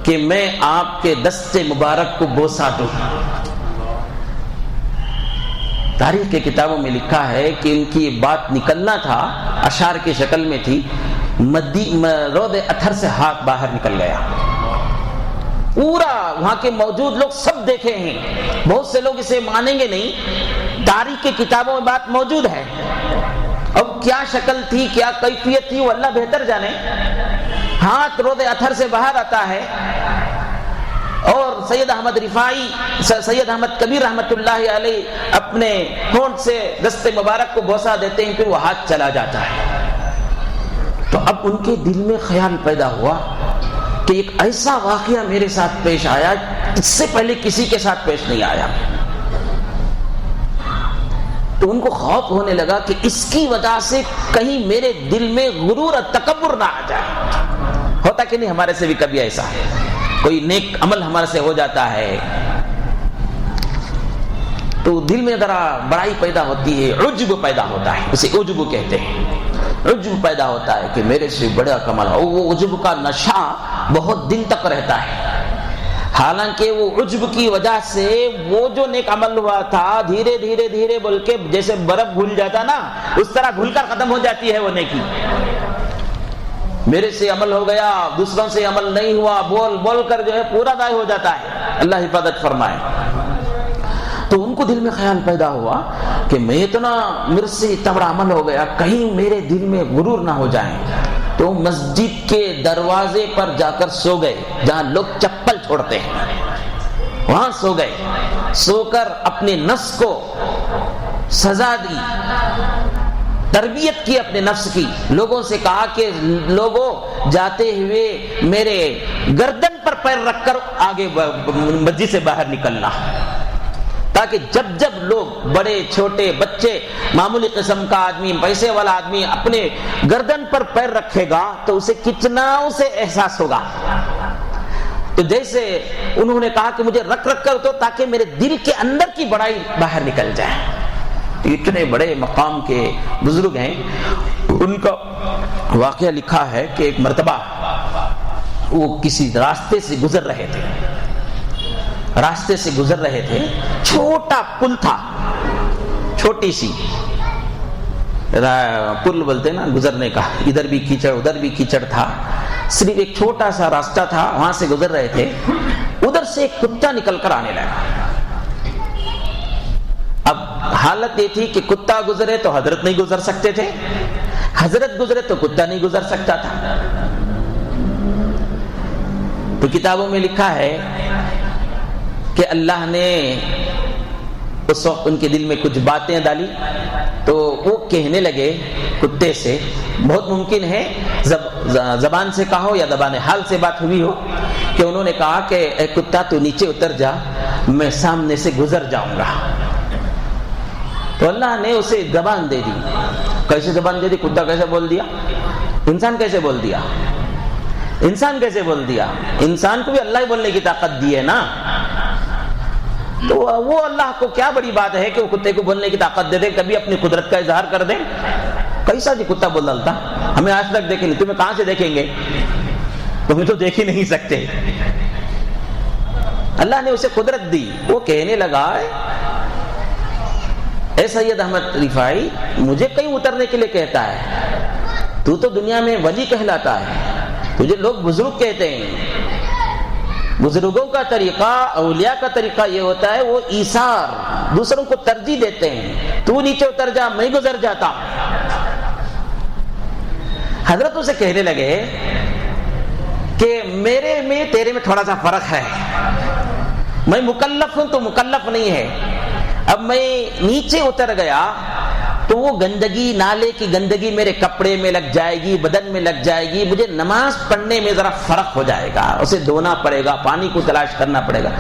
کہ میں آپ کے دست مبارک کو بوسہ دوں. تاریخ کے کتابوں میں لکھا ہے کہ ان کی بات نکلنا تھا, اشعار کی شکل میں تھی, روضہ اطہر سے ہاتھ باہر نکل گیا. پورا وہاں کے موجود لوگ سب دیکھے ہیں, بہت سے لوگ اسے مانیں گے نہیں, تاریخ کی کتابوں میں بات موجود ہے. اب کیا شکل تھی, کیا کیفیت تھی, وہ اللہ بہتر جانے. ہاتھ روضہ اطہر سے باہر آتا ہے اور سید احمد رفاعی, سید احمد کبیر رحمت اللہ علیہ اپنے ہونٹ سے دست مبارک کو بوسہ دیتے ہیں, پھر وہ ہاتھ چلا جاتا ہے. تو اب ان کے دل میں خیال پیدا ہوا کہ ایک ایسا واقعہ میرے ساتھ پیش آیا, اس سے پہلے کسی کے ساتھ پیش نہیں آیا. تو ان کو خوف ہونے لگا کہ اس کی وجہ سے کہیں میرے دل میں غرور اور تکبر نہ آ جائے. ہوتا کہ نہیں ہمارے سے بھی کبھی ایسا ہے, کوئی نیک عمل ہمارے سے ہو جاتا ہے تو دل میں ذرا بڑائی پیدا ہوتی ہے, عجب پیدا ہوتا ہے, اسے عجب کہتے ہیں. عجب پیدا ہوتا ہے کہ میرے سے بڑا کمال ہو. وہ عجب کا نشہ بہت دن تک رہتا ہے. حالانکہ وہ عجب کی وجہ سے وہ جو نیک عمل ہوا تھا دھیرے دھیرے دھیرے بول کے جیسے برف گھل جاتا نا اس طرح گھل کر ختم ہو جاتی ہے وہ نیکی. میرے سے عمل ہو گیا دوسروں سے عمل نہیں ہوا بول بول کر جو ہے پورا ضائع ہو جاتا ہے. اللہ حفاظت فرمائے. تو ان کو دل میں خیال پیدا ہوا کہ میں اتنا میرے سے اتنا بڑا عمل ہو گیا کہیں میرے دل میں غرور نہ ہو جائیں. تو مسجد کے دروازے پر جا کر سو گئے جہاں لوگ چپل چھوڑتے ہیں وہاں سو گئے. سو کر اپنے نفس کو سزا دی تربیت کی اپنے نفس کی. لوگوں سے کہا کہ لوگوں جاتے ہوئے میرے گردن پر پیر رکھ کر آگے مسجد سے باہر نکلنا تاکہ جب جب لوگ بڑے چھوٹے بچے معمولی قسم کا آدمی پیسے والا آدمی اپنے گردن پر پیر رکھے گا تو اسے کتنا اسے احساس ہوگا. تو جیسے انہوں نے کہا کہ مجھے رکھ رکھ کر تو تاکہ میرے دل کے اندر کی بڑائی باہر نکل جائے. اتنے بڑے مقام کے بزرگ ہیں. ان کا واقعہ لکھا ہے کہ ایک مرتبہ وہ کسی راستے سے گزر رہے تھے چھوٹا پل تھا چھوٹی سی پل بولتے نا گزرنے کا ادھر بھی کیچڑ ادھر بھی کیچڑ تھا صرف ایک چھوٹا سا راستہ تھا وہاں سے گزر رہے تھے. ادھر سے ایک کتا نکل کر آنے لگا. اب حالت یہ تھی کہ کتا گزرے تو حضرت نہیں گزر سکتے تھے حضرت گزرے تو کتا نہیں گزر سکتا تھا. تو کتابوں میں لکھا ہے کہ اللہ نے اس وقت ان کے دل میں کچھ باتیں ڈالی تو وہ کہنے لگے کتے سے. بہت ممکن ہے زبان سے کہا ہو یا زبان حال سے بات ہوئی ہو کہ انہوں نے کہا کہ اے کتا تو نیچے اتر جا میں سامنے سے گزر جاؤں گا. تو اللہ نے اسے زبان دے دی. کیسے زبان دے دی؟ کتا کیسے بول دیا؟ انسان کیسے بول دیا؟ انسان کو بھی اللہ ہی بولنے کی طاقت دی ہے نا. تو وہ اللہ کو کیا بڑی بات ہے کہ وہ کتے کو بولنے کی طاقت دے دے کبھی اپنی قدرت کا اظہار کر دے. کیسا جی کتا بول ڈالتا ہمیں آج تک دیکھیں نہیں تمہیں کہاں سے دیکھیں گے تمہیں تو دیکھ ہی نہیں سکتے. اللہ نے اسے قدرت دی. وہ کہنے لگا اے سید احمد رفاعی مجھے کہیں اترنے کے لیے کہتا ہے تو دنیا میں ولی کہلاتا ہے تجھے لوگ بزرگ کہتے ہیں. بزرگوں کا طریقہ اولیاء کا طریقہ یہ ہوتا ہے وہ ایثار دوسروں کو ترجیح دیتے ہیں. تو نیچے اتر جا میں گزر جاتا. حضرت اسے کہنے لگے کہ میرے میں تیرے میں تھوڑا سا فرق ہے. میں مکلف ہوں تو مکلف نہیں ہے. اب میں نیچے اتر گیا تو وہ گندگی نالے کی گندگی میرے کپڑے میں لگ جائے گی بدن میں لگ جائے گی. مجھے نماز پڑھنے میں ذرا فرق ہو جائے گا. اسے دھونا پڑے گا پانی کو تلاش کرنا پڑے گا.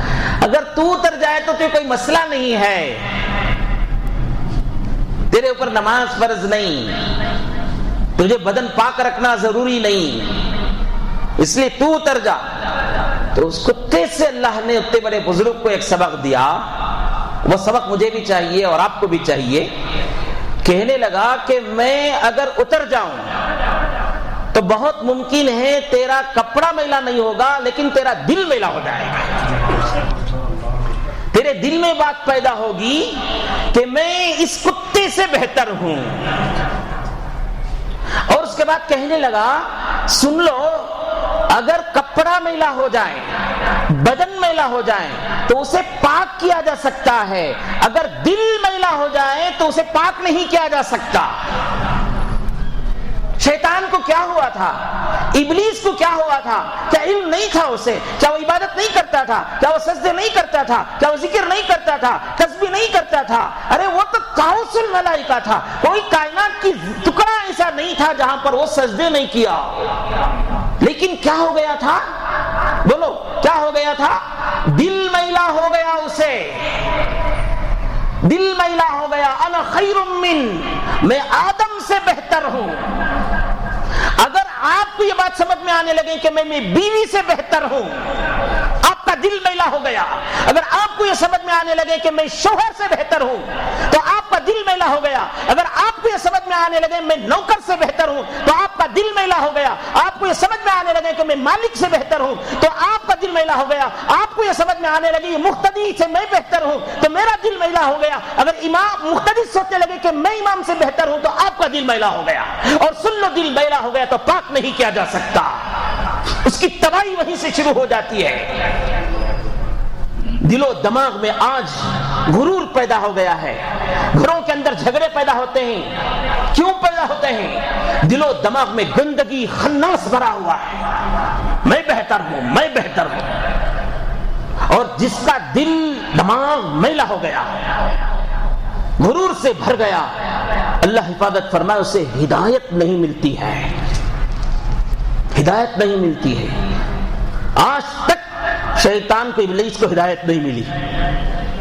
اگر تو اتر جائے تو کوئی مسئلہ نہیں ہے تیرے اوپر نماز فرض نہیں تجھے بدن پاک رکھنا ضروری نہیں اس لیے تو اتر جا. تو اس کتے سے اللہ نے اتنے بڑے بزرگ کو ایک سبق دیا. وہ سبق مجھے بھی چاہیے اور آپ کو بھی چاہیے. کہنے لگا کہ میں اگر اتر جاؤں تو بہت ممکن ہے تیرا کپڑا میلا نہیں ہوگا لیکن تیرا دل میلا ہو جائے گا. تیرے دل میں بات پیدا ہوگی کہ میں اس کتے سے بہتر ہوں. اور اس کے بعد کہنے لگا سن لو اگر کپڑا میلا ہو جائے بدن میلا ہو جائے تو اسے پاک کیا جا سکتا ہے. اگر دل میلا ہو جائے تو اسے پاک نہیں کیا جا سکتا. شیطان کو کیا ہوا تھا؟ ابلیس کو کیا ہوا تھا؟ کیا علم نہیں تھا اسے؟ کیا وہ عبادت نہیں کرتا تھا؟ کیا وہ سجدے نہیں کرتا تھا؟ کیا وہ ذکر نہیں کرتا تھا؟ تسبیح نہیں کرتا تھا؟ ارے وہ تو کاؤنسل ملائکہ تھا. کوئی کائنات کی ٹکڑا ایسا نہیں تھا جہاں پر وہ سجدے نہیں کیا. لیکن کیا ہو گیا تھا؟ بولو کیا ہو گیا تھا؟ دل میلا ہو گیا. اسے دل میلا ہو گیا. انا خیر من میں آدم سے بہتر ہوں. اگر آپ کو یہ بات سمجھ میں آنے لگے کہ میں بیوی سے بہتر ہوں آپ کا دل میلا ہو گیا. اگر آپ کو یہ سمجھ میں آنے لگے کہ میں شوہر سے بہتر ہوں تو آپ کا دل میلا ہو گیا. اگر آپ کو یہ سمجھ میں آنے لگے میں نوکر سے بہتر ہوں تو آپ کا دل میلا ہو گیا. آپ کو یہ سمجھ میں آنے لگے کہ میں مالک سے بہتر ہوں تو آپ کا
دل میلا ہو گیا. آپ کو یہ سمجھ میں آنے لگی مقتدی سے میں بہتر ہوں تو میرا دل میلا ہو گیا. اگر امام مقتدی سوچنے لگے کہ میں امام سے بہتر ہوں تو آپ کا دل میلا ہو گیا. اور سن لو دل میلا ہو گیا تو پاک نہیں کیا جا سکتا, اس کی تباہی وہیں سے شروع ہو جاتی ہے. دل و دماغ میں آج غرور پیدا ہو گیا ہے, گھروں کے اندر جھگڑے پیدا ہوتے ہیں. کیوں پیدا ہوتے ہیں؟ دل و دماغ میں گندگی خناس بھرا ہوا ہے, میں بہتر ہوں میں بہتر ہوں. اور جس کا دل دماغ میلا ہو گیا, غرور سے بھر گیا, اللہ حفاظت فرمائے اسے ہدایت نہیں ملتی ہے, ہدایت نہیں ملتی ہے. آج تک شیطان کو ابلیس کو ہدایت نہیں ملی.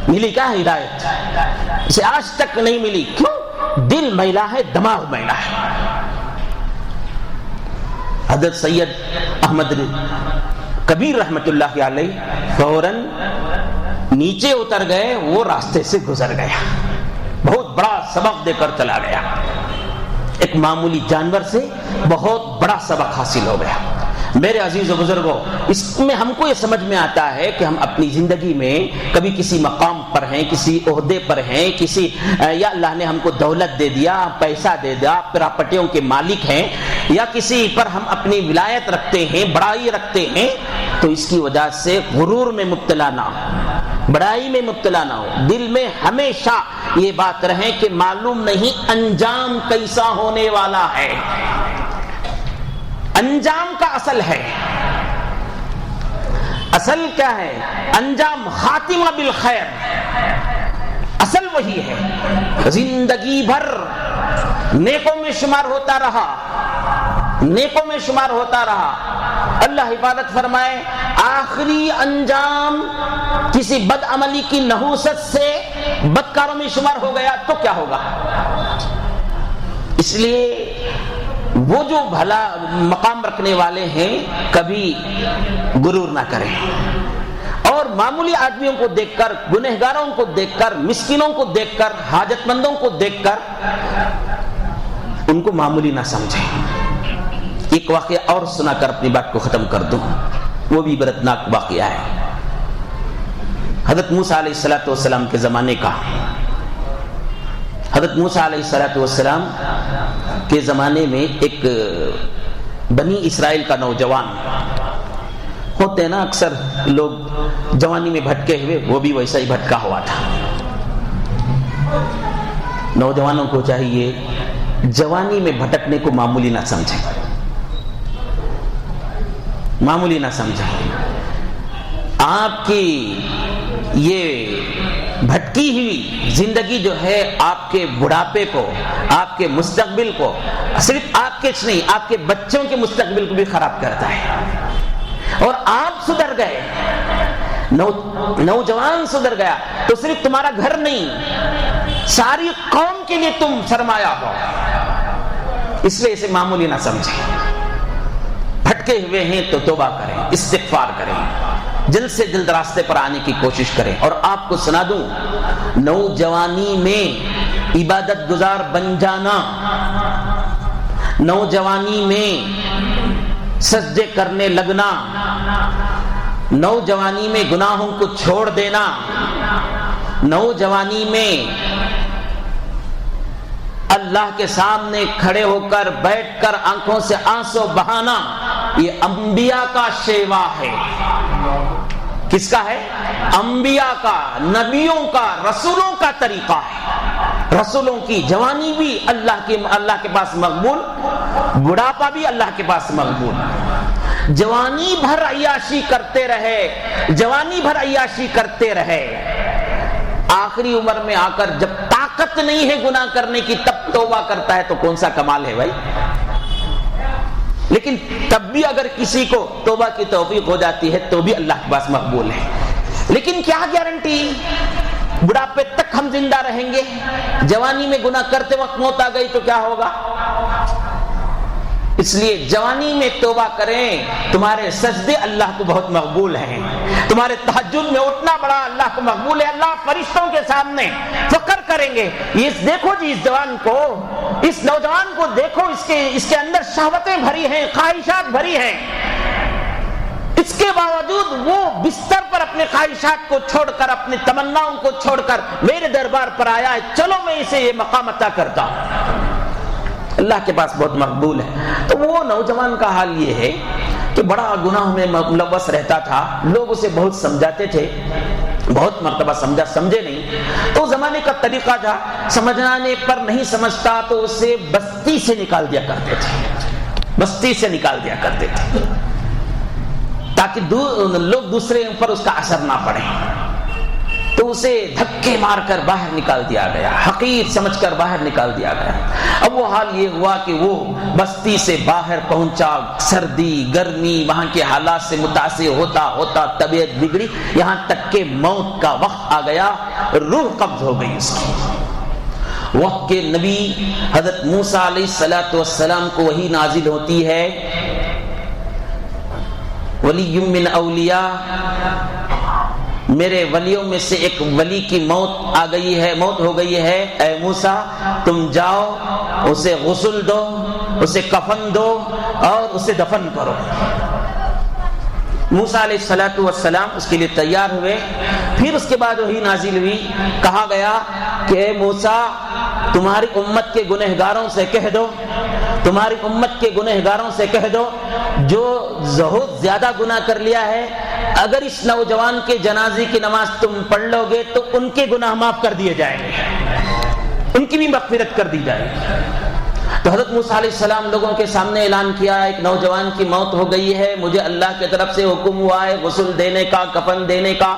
ملی کیا ہدایت؟ اسے آج تک نہیں ملی. کیوں؟ دل میلا ہے, دماغ میلا ہے. حضرت سید احمد کبیر رحمت اللہ علیہ فوراً نیچے اتر گئے, وہ راستے سے گزر گیا, بہت بڑا سبق دے کر چلا گیا. ایک معمولی جانور سے بہت بڑا سبق حاصل ہو گیا. میرے عزیز و بزرگوں, اس میں ہم کو یہ سمجھ میں آتا ہے کہ ہم اپنی زندگی میں کبھی کسی مقام پر ہیں, کسی عہدے پر ہیں, کسی یا اللہ نے ہم کو دولت دے دیا, پیسہ دے دیا, پراپرٹیوں کے مالک ہیں, یا کسی پر ہم اپنی ولایت رکھتے ہیں, بڑائی رکھتے ہیں, تو اس کی وجہ سے غرور میں مبتلا نہ ہو, بڑائی میں مبتلا نہ ہو. دل میں ہمیشہ یہ بات رہے کہ معلوم نہیں انجام کیسا ہونے والا ہے. انجام کا اصل ہے, اصل کیا ہے؟ انجام, خاتمہ بالخیر, اصل وہی ہے. زندگی بھر نیکوں میں شمار ہوتا رہا, نیکوں میں شمار ہوتا رہا. اللہ حفاظت فرمائے آخری انجام کسی بد عملی کی نحوست سے بدکاروں میں شمار ہو گیا تو کیا ہوگا؟ اس لیے وہ جو بھلا مقام رکھنے والے ہیں کبھی غرور نہ کریں, اور معمولی آدمیوں کو دیکھ کر, گنہگاروں کو دیکھ کر, مسکینوں کو دیکھ کر, حاجت مندوں کو دیکھ کر ان کو معمولی نہ سمجھیں. ایک واقعہ اور سنا کر اپنی بات کو ختم کر دوں, وہ بھی عبرتناک واقعہ ہے. حضرت موسیٰ علیہ السلام کے زمانے کا. حضرت موسیٰ علیہ السلام کے زمانے میں ایک بنی اسرائیل کا نوجوان ہوتے نا, اکثر لوگ جوانی میں بھٹکے ہوئے, وہ بھی ویسا ہی بھٹکا ہوا تھا. نوجوانوں کو چاہیے جوانی میں بھٹکنے کو معمولی نہ سمجھیں, معمولی نہ سمجھیں. آپ کی یہ بھٹکی ہوئی زندگی جو ہے آپ کے بڑھاپے کو, آپ کے مستقبل کو, صرف آپ کے نہیں آپ کے بچوں کے مستقبل کو بھی خراب کرتا ہے. اور آپ سدھر گئے, نوجوان سدھر گیا تو صرف تمہارا گھر نہیں, ساری قوم کے لیے تم سرمایہ ہو. اس لیے اسے معمولی نہ سمجھیں. بھٹکے ہوئے ہیں تو توبہ کریں, استغفار کریں, جلد سے جلد راستے پر آنے کی کوشش کریں. اور آپ کو سنا دوں, نوجوانی میں عبادت گزار بن جانا, نوجوانی میں سجدے کرنے لگنا, نوجوانی میں گناہوں کو چھوڑ دینا, نوجوانی میں اللہ کے سامنے کھڑے ہو کر بیٹھ کر آنکھوں سے آنسو بہانا, یہ انبیاء کا شیوا ہے. کس کا ہے؟ انبیاء کا, نبیوں کا, رسولوں کا طریقہ ہے. رسولوں کی جوانی بھی اللہ کے پاس مقبول, بڑھاپا بھی اللہ کے پاس مقبول. جوانی بھر عیاشی کرتے رہے, جوانی بھر عیاشی کرتے رہے, آخری عمر میں آ کر جب طاقت نہیں ہے گناہ کرنے کی تب توبہ کرتا ہے تو کون سا کمال ہے بھائی. لیکن تب بھی اگر کسی کو توبہ کی توفیق ہو جاتی ہے تو بھی اللہ کے پاس مقبول ہے. لیکن کیا گارنٹی بڑھاپے تک ہم زندہ رہیں گے؟ جوانی میں گناہ کرتے وقت موت آ گئی تو کیا ہوگا؟ اس لیے جوانی میں توبہ کریں. تمہارے سجدے اللہ کو بہت مقبول ہیں, تمہارے تہجد میں اٹھنا بڑا اللہ کو مقبول ہے. اللہ فرشتوں کے سامنے فخر کریں گے, یہ دیکھو جی اس جوان کو, اس نوجوان کو دیکھو, اس کے اندر شہوتیں بھری ہیں, خواہشات بھری ہیں, اس اس کے باوجود وہ بستر پر اپنے خواہشات کو چھوڑ کر، اپنی تمناؤں کو چھوڑ کر میرے دربار پر آیا ہے، چلو میں اسے یہ مقام عطا کرتا ہوں، اللہ کے پاس بہت مقبول ہے۔ تو وہ نوجوان کا حال یہ ہے کہ بڑا گناہ میں ملوث رہتا تھا، لوگ اسے بہت سمجھاتے تھے، بہت مرتبہ سمجھے نہیں، تو زمانے کا طریقہ تھا، سمجھانے پر نہیں سمجھتا تو اسے بستی سے نکال دیا کرتے تھے، بستی سے نکال دیا کرتے تھے تاکہ لوگ دوسرے پر اس کا اثر نہ پڑے، تو اسے دھکے مار کر باہر نکال دیا گیا، حقیر سمجھ کر باہر نکال دیا گیا۔ اب وہ حال یہ ہوا کہ وہ بستی سے باہر پہنچا، سردی گرمی وہاں کے حالات سے متاثر ہوتا ہوتا طبیعت بگڑی، یہاں تک کہ موت کا وقت آ گیا، روح قبض ہو گئی اس کی۔ وقت کے نبی حضرت موسیٰ علیہ السلام کو وحی نازل ہوتی ہے، ولی من اولیاء، میرے ولیوں میں سے ایک ولی کی موت ہو گئی ہے، اے موسیٰ تم جاؤ، اسے غسل دو، اسے کفن دو اور اسے دفن کرو۔ موسیٰ علیہ السلام اس کے لیے تیار ہوئے۔ پھر اس کے بعد وحی نازل ہوئی، کہا گیا کہ اے موسیٰ تمہاری امت کے گنہگاروں سے کہہ دو، تمہاری امت کے گنہگاروں سے کہہ دو جو بہت زیادہ گناہ کر لیا ہے، اگر اس نوجوان کے جنازے کی نماز تم پڑھ لو گے تو ان کے گناہ معاف کر دیے جائیں گے، ان کی بھی مغفرت کر دی جائے گی۔ تو حضرت موسیٰ علیہ السلام لوگوں کے سامنے اعلان کیا، ایک نوجوان کی موت ہو گئی ہے، مجھے اللہ کی طرف سے حکم ہوا ہے غسل دینے کا، کفن دینے کا،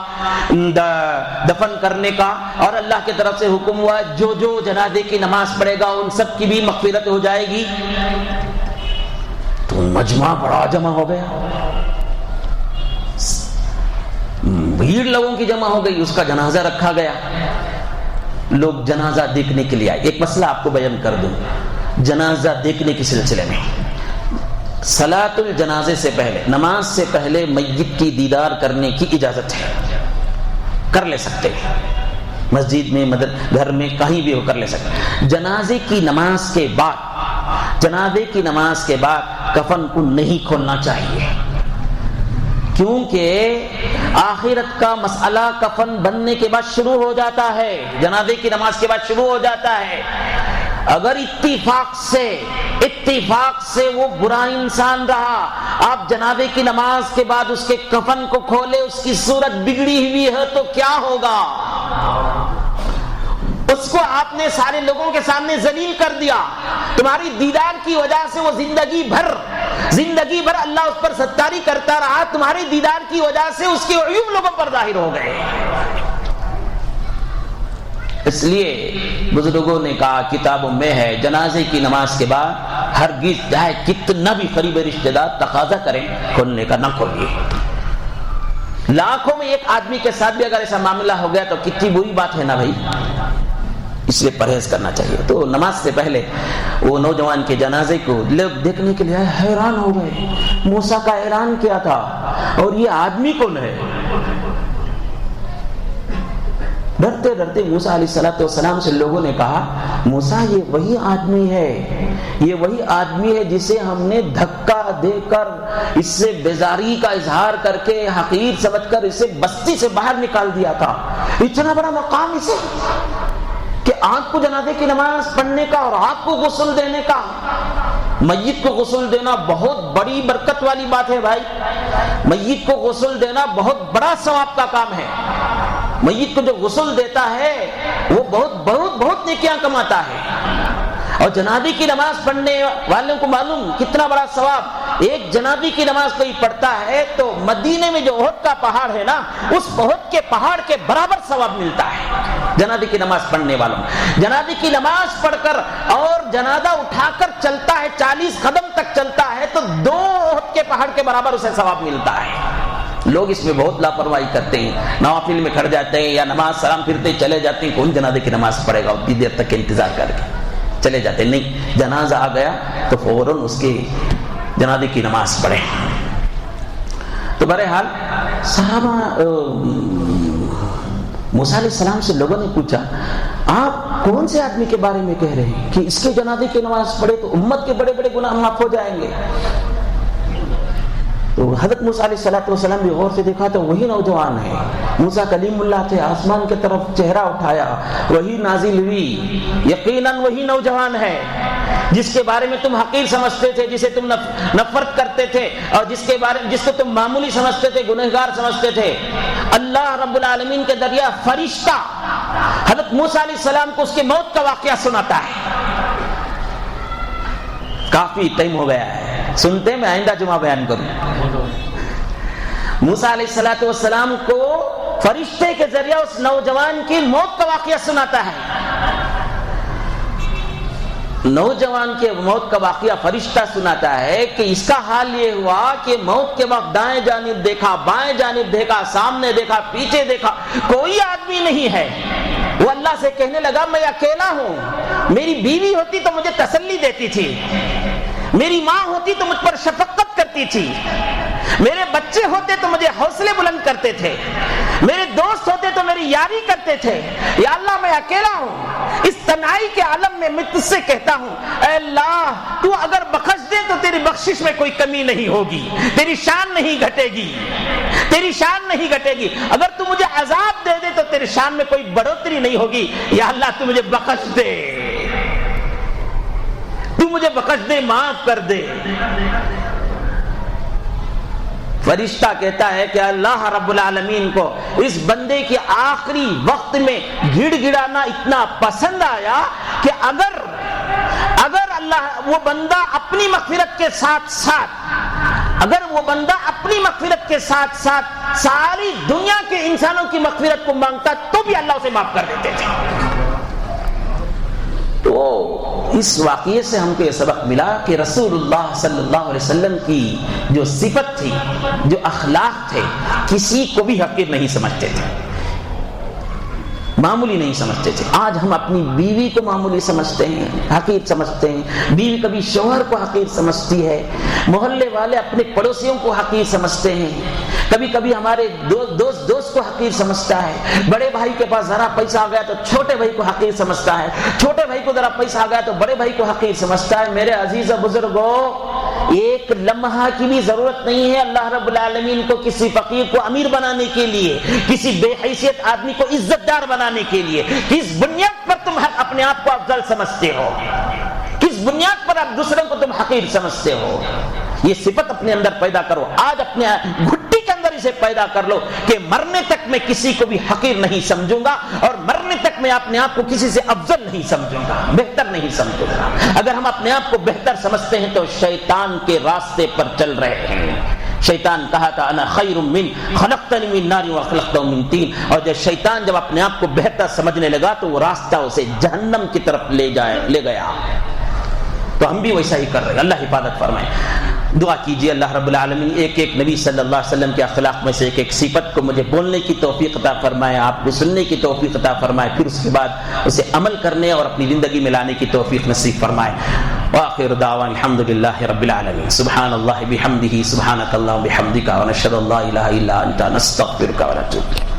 دفن کرنے کا، اور اللہ کی طرف سے حکم ہوا ہے جو جو جنازے کی نماز پڑھے گا ان سب کی بھی مغفرت ہو جائے گی۔ تو مجمع بڑا جمع ہو گیا، بھیڑ لوگوں کی جمع ہو گئی، اس کا جنازہ رکھا گیا، لوگ جنازہ دیکھنے کے لیے آئے۔ ایک مسئلہ آپ کو بیان کر دوں، جنازہ دیکھنے کے سلسلے میں صلاۃ الجنازے سے پہلے، نماز سے پہلے میت کی دیدار کرنے کی اجازت ہے، کر لے سکتے ہیں، مسجد میں گھر میں کہیں بھی ہو کر لے سکتے۔ جنازے کی نماز کے بعد کفن کو نہیں کھولنا چاہیے، کیونکہ آخرت کا مسئلہ کفن بننے کے بعد شروع ہو جاتا ہے، جنازے کی نماز کے بعد شروع ہو جاتا ہے۔ اگر اتفاق سے وہ برا انسان رہا، آپ جنازے کی نماز کے بعد اس کے کفن کو کھولے، اس کی صورت بگڑی ہوئی ہے تو کیا ہوگا؟ اس کو آپ نے سارے لوگوں کے سامنے ذلیل کر دیا، تمہاری دیدار کی وجہ سے وہ زندگی بھر اللہ اس پر ستاری کرتا رہا، تمہاری دیدار کی وجہ سے اس کے عیوب لوگوں پر ظاہر ہو گئے۔ اس لیے بزرگوں نے کہا، کتابوں میں ہے، جنازے کی نماز کے بعد ہرگز چاہے کتنا بھی قریب رشتہ دار تقاضا کریں کھولنے کا، نہ کھولیے۔ لاکھوں میں ایک آدمی کے ساتھ بھی اگر ایسا معاملہ ہو گیا تو کتنی بری بات ہے نا بھائی، اس لیے پرہیز کرنا چاہیے۔ تو نماز سے پہلے وہ نوجوان کے جنازے کو لوگ دیکھنے کے لیے حیران ہو گئے، موسیٰ کا اعلان کیا تھا اور یہ آدمی کون ہے؟ ڈرتے ڈرتے موسیٰ علیہ السلام سے لوگوں نے کہا، موسیٰ یہ وہی آدمی ہے جسے ہم نے دھکا دے کر، اس سے بیزاری کا اظہار کر کے، حقیر سمجھ کر اسے بستی سے باہر نکال دیا تھا۔ اتنا بڑا مقام اسے کہ آپ کو جنازے کی نماز پڑھنے کا اور آپ کو غسل دینے کا۔ میت کو غسل دینا بہت بڑی برکت والی بات ہے بھائی، میت کو غسل دینا بہت بڑا ثواب کا کام ہے۔ میت کو جو غسل دیتا ہے وہ بہت نیکیاں کماتا ہے، اور جنازے کی نماز پڑھنے والوں کو معلوم کتنا بڑا ثواب۔ ایک جنازے کی نماز کوئی پڑھتا ہے تو مدینے میں جو احد کا پہاڑ ہے نا، اس احد کے پہاڑ کے برابر ثواب ملتا ہے جنازے کی نماز پڑھنے والوں۔ جنازے کی نماز پڑھ کر اور جنازہ اٹھا کر چلتا ہے، 40 قدم تک چلتا ہے تو 2 احد کے پہاڑ کے برابر اسے ثواب ملتا ہے۔ لوگ اس میں بہت لاپرواہی کرتے ہیں، نوافل میں کھڑ جاتے ہیں یا نماز سلام پھرتے چلے جاتے ہیں، کون جنازے کی نماز پڑھے گا، اتنی دیر تک انتظار کر کے چلے جاتے ہیں۔ نہیں، جنازہ آ گیا تو فوراً اس کے جنازے کی نماز پڑھے۔ تو بہرحال صحابہ موسیٰ علیہ السلام سے لوگوں نے پوچھا، آپ کون سے آدمی کے بارے میں کہہ رہے ہیں کہ اس کے جنازے کی نماز پڑھے تو امت کے بڑے بڑے گناہ معاف ہو جائیں گے؟
تو حضرت موسیٰ علیہ السلام بھی غور سے دیکھا تو وہی نوجوان ہے، موسیٰ کلیم اللہ تھے، آسمان کی طرف چہرہ اٹھایا، وہی نازل ہوئی، یقیناً وہی نوجوان ہے جس کے بارے میں تم حقیر سمجھتے تھے، جسے تم نفرت کرتے تھے، اور جس کو تم معمولی سمجھتے تھے، گنہگار سمجھتے تھے۔ اللہ رب العالمین کے ذریعہ فرشتہ حضرت موسیٰ علیہ السلام کو اس کی موت کا واقعہ سناتا ہے۔ کافی ٹائم ہو گیا ہے، سنتے میں آئندہ جمعہ بیان کروں۔ موسیٰ علیہ السلام کو فرشتے کے ذریعہ اس نوجوان کی موت کا واقعہ سناتا ہے۔ نوجوان کے موت کا واقعہ فرشتہ سناتا ہے کہ اس کا حال یہ ہوا کہ موت کے وقت دائیں جانب دیکھا، بائیں جانب دیکھا، سامنے دیکھا، پیچھے دیکھا، کوئی آدمی نہیں ہے۔ وہ اللہ سے کہنے لگا میں اکیلا ہوں، میری بیوی ہوتی تو مجھے تسلی دیتی تھی، میری ماں ہوتی تو مجھ پر شفقت کرتی تھی، میرے بچے ہوتے تو مجھے حوصلے بلند کرتے تھے، میرے دوست ہوتے تو میری یاری کرتے تھے۔ یا اللہ میں اکیلا ہوں، اس تنہائی کے عالم میں میں تجھ سے کہتا ہوں اے اللہ تو اگر بخش دے تو تیری بخشش میں کوئی کمی نہیں ہوگی، تیری شان نہیں گھٹے گی، تیری شان نہیں گھٹے گی۔ اگر تو مجھے عذاب دے دے تو تیری شان میں کوئی بڑھوتری نہیں ہوگی۔ یا اللہ تو مجھے بخش دے، تو مجھے بخش دے، معاف کر دے۔ فرشتہ کہتا ہے کہ اللہ رب العالمین کو اس بندے کے آخری وقت میں گڑ گڑانا اتنا پسند آیا کہ اگر اللہ وہ بندہ اپنی مغفرت کے ساتھ ساتھ ساری دنیا کے انسانوں کی مغفرت کو مانگتا تو بھی اللہ اسے معاف کر دیتے تھے۔ تو اس واقعے سے ہم کو یہ سبق ملا کہ رسول اللہ صلی اللہ علیہ وسلم کی جو صفت تھی، جو اخلاق تھے، کسی کو بھی حقیر نہیں سمجھتے تھے، معمولی نہیں سمجھتے تھے۔ آج ہم اپنی بیوی کو معمولی سمجھتے ہیں، حقیر سمجھتے ہیں، بیوی کبھی شوہر کو حقیر سمجھتی ہے، محلے والے اپنے پڑوسیوں کو حقیر سمجھتے ہیں، کبھی کبھی ہمارے دوست کو حقیر سمجھتا ہے، بڑے بھائی کے پاس ذرا پیسہ آ گیا تو چھوٹے بھائی کو حقیر سمجھتا ہے، چھوٹے بھائی کو ذرا پیسہ آ گیا تو بڑے بھائی کو حقیر سمجھتا ہے۔ میرے عزیز و بزرگوں، ایک لمحہ کی بھی ضرورت نہیں ہے اللہ رب العالمین کو کسی فقیر کو امیر بنانے کے لیے، کسی بے حیثیت آدمی کو عزت دار بنانے کے لیے۔ کس بنیاد پر تم اپنے آپ کو افضل سمجھتے ہو؟ کس بنیاد پر آپ دوسروں کو تم حقیر سمجھتے ہو؟ یہ صفت اپنے اندر پیدا کرو، آج اپنے گھٹی کے اندر اسے پیدا کر لو کہ مرنے تک میں کسی کو بھی حقیر نہیں سمجھوں گا، اور مرنے تک میں اپنے آپ کو کسی سے افضل نہیں سمجھوں گا، بہتر نہیں سمجھوں گا۔ اگر ہم اپنے آپ کو بہتر سمجھتے ہیں تو شیطان کے راستے پر چل رہے ہیں۔ شیطان کہا تھا انا خیر من خلقتنی من نار وخلقتہ من طین، اور شیطان جب اپنے آپ کو بہتر سمجھنے لگا تو وہ راستہ اسے جہنم کی طرف لے گیا۔ تو ہم بھی ویسا ہی کر رہے ہیں، اللہ حفاظت فرمائے۔ دعا کیجئے اللہ رب العالمین ایک ایک نبی صلی اللہ علیہ وسلم کے اخلاق میں سے ایک ایک صفت کو مجھے بولنے کی توفیق عطا فرمائے، آپ کو سننے کی توفیق عطا فرمائے، پھر اس کے بعد اسے عمل کرنے اور اپنی زندگی میں لانے کی توفیق نصیب فرمائے۔ وآخر دعوانا الحمدللہ رب العالمین، سبحان اللہ بحمدہ، سبحانک اللہم بحمدک، ونشہد ان لا الہ الا انت، نستغفرک ونتوب الیک۔